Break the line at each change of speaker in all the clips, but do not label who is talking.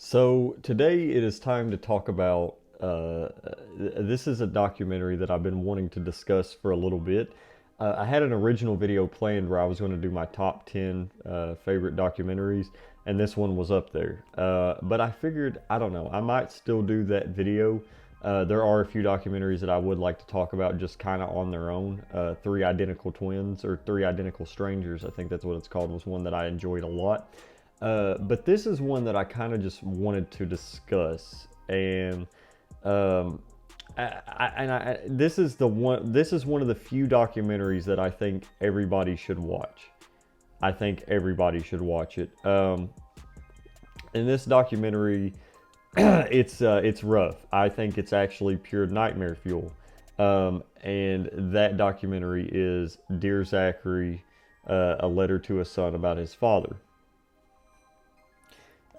So today it is time to talk about. This is a documentary that I've been wanting to discuss for a little bit. I had an original video planned where I was going to do my top 10 favorite documentaries, and this one was up there. But I figured, I don't know, I might still do that video. There are a few documentaries that I would like to talk about just kind of on their own. Three Identical Twins, or Three Identical Strangers, I think that's what it's called, was one that I enjoyed a lot. But this is one that I kind of just wanted to discuss, and um, this is the one. This is one of the few documentaries that I think everybody should watch. I think everybody should watch it. In this documentary, it's rough. I think it's actually pure nightmare fuel. And that documentary is Dear Zachary, a letter to a son about his father.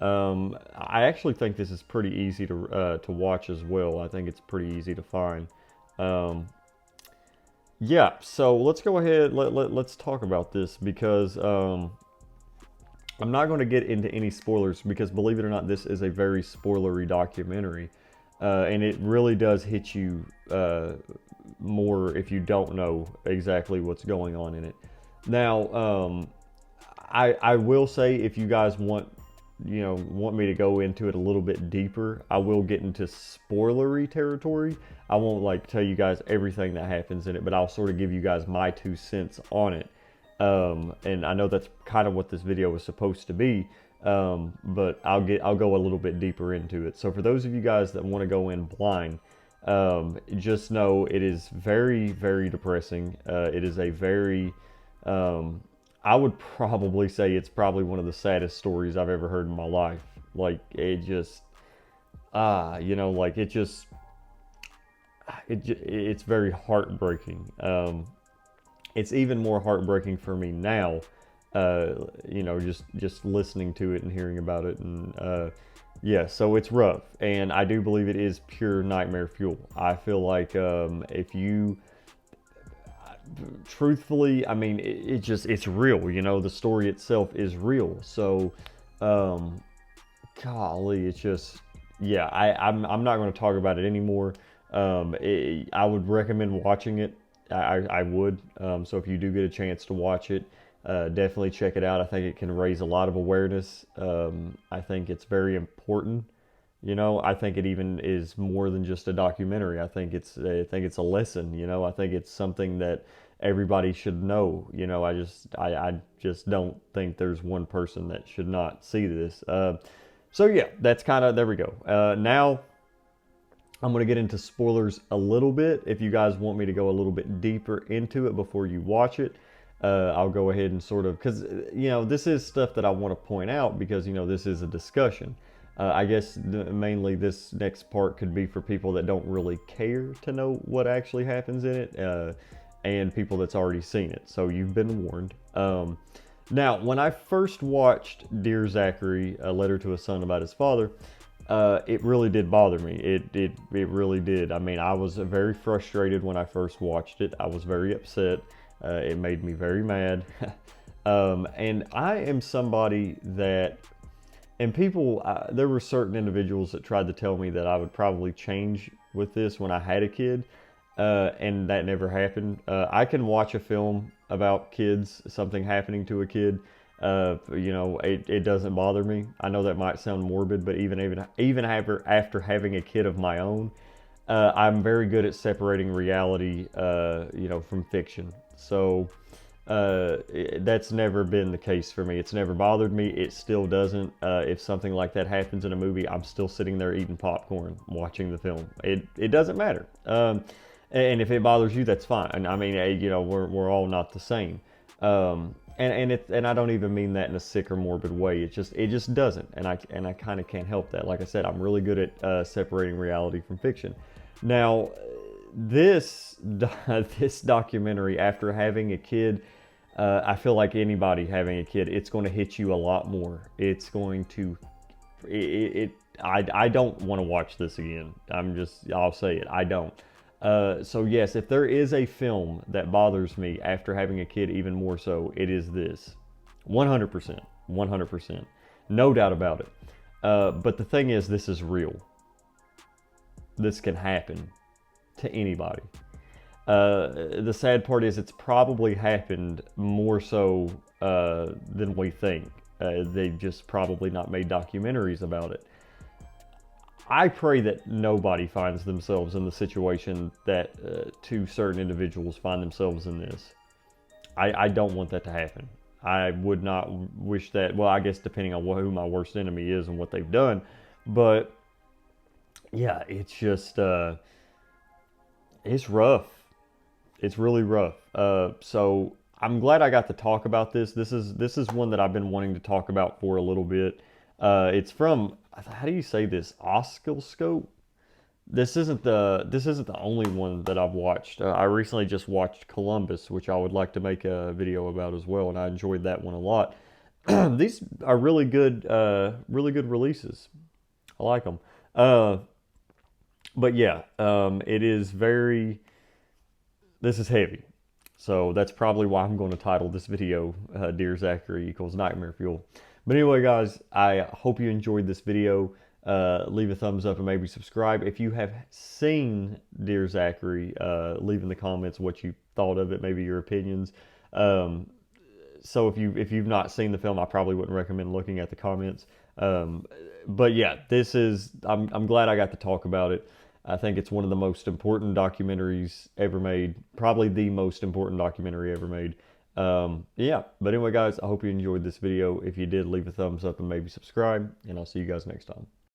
I actually think this is pretty easy to watch as well. I think it's pretty easy to find. Um, yeah, so let's go ahead. Let's talk about this because I'm not going to get into any spoilers because, believe it or not, this is a very spoilery documentary, and it really does hit you more if you don't know exactly what's going on in it. Now, I will say, if you guys want me to go into it a little bit deeper, I will get into spoilery territory. I won't like tell you guys everything that happens in it, but I'll sort of give you guys my 2 cents on it. And I know that's kind of what this video was supposed to be, but I'll go a little bit deeper into it. So for those of you guys that want to go in blind, just know it is very, very depressing. It is a very I would probably say it's probably one of the saddest stories I've ever heard in my life. Like, it just, like it's very heartbreaking. It's even more heartbreaking for me now, just listening to it and hearing about it. And yeah, so it's rough. And I do believe it is pure nightmare fuel. I feel like if you truthfully, I mean, it's real. The story itself is real. So, golly, it's just, yeah. I'm not going to talk about it anymore. I would recommend watching it. I would. So if you do get a chance to watch it, definitely check it out. I think it can raise a lot of awareness. I think it's very important. I think it even is more than just a documentary. I think it's a lesson. I think it's something that everybody should know. I just don't think there's one person that should not see this. So yeah, that's kind of, there we go. Now I'm going to get into spoilers a little bit. If you guys want me to go a little bit deeper into it before you watch it, I'll go ahead and sort of, because this is stuff that I want to point out because this is a discussion. I guess mainly this next part could be for people that don't really care to know what actually happens in it, and people that's already seen it. So you've been warned. Now, when I first watched Dear Zachary, a letter to a son about his father, it really did bother me. It really did. I mean, I was very frustrated when I first watched it. I was very upset. It made me very mad. And I am somebody that, and people, there were certain individuals that tried to tell me that I would probably change with this when I had a kid, and that never happened. I can watch a film about kids, something happening to a kid. It doesn't bother me. I know that might sound morbid, but even after having a kid of my own, I'm very good at separating reality, from fiction. So that's never been the case for me. It's never bothered me. It still doesn't. If something like that happens in a movie, I'm still sitting there eating popcorn, watching the film. It doesn't matter. And if it bothers you, that's fine. I mean, we're all not the same. And I don't even mean that in a sick or morbid way. It just doesn't. And I kind of can't help that. Like I said, I'm really good at separating reality from fiction. Now, this documentary, after having a kid, I feel like anybody having a kid, it's going to hit you a lot more. It's going to, I don't want to watch this again. I'll say it. I don't. So yes, if there is a film that bothers me after having a kid even more so, it is this. 100%. 100%. No doubt about it. But the thing is, this is real. This can happen to anybody. The sad part is it's probably happened more so than we think. They've just probably not made documentaries about it. I pray that nobody finds themselves in the situation that two certain individuals find themselves in this. I don't want that to happen. I would not wish that. Well, I guess depending on who my worst enemy is and what they've done. But yeah, it's just, it's rough. It's really rough. So I'm glad I got to talk about this. This is one that I've been wanting to talk about for a little bit. It's from, how do you say this? Oscilloscope. This isn't the only one that I've watched. I recently just watched Columbus, which I would like to make a video about as well, and I enjoyed that one a lot. These are really good releases. I like them. But yeah, it is very. This is heavy. So that's probably why I'm going to title this video, Dear Zachary equals Nightmare Fuel. But anyway, guys, I hope you enjoyed this video. Leave a thumbs up and maybe subscribe. If you have seen Dear Zachary, leave in the comments what you thought of it, maybe your opinions. So if you've not seen the film, I probably wouldn't recommend looking at the comments. But yeah, I'm glad I got to talk about it. I think it's one of the most important documentaries ever made, probably the most important documentary ever made. Yeah, but anyway, guys, I hope you enjoyed this video. If you did, leave a thumbs up and maybe subscribe, and I'll see you guys next time.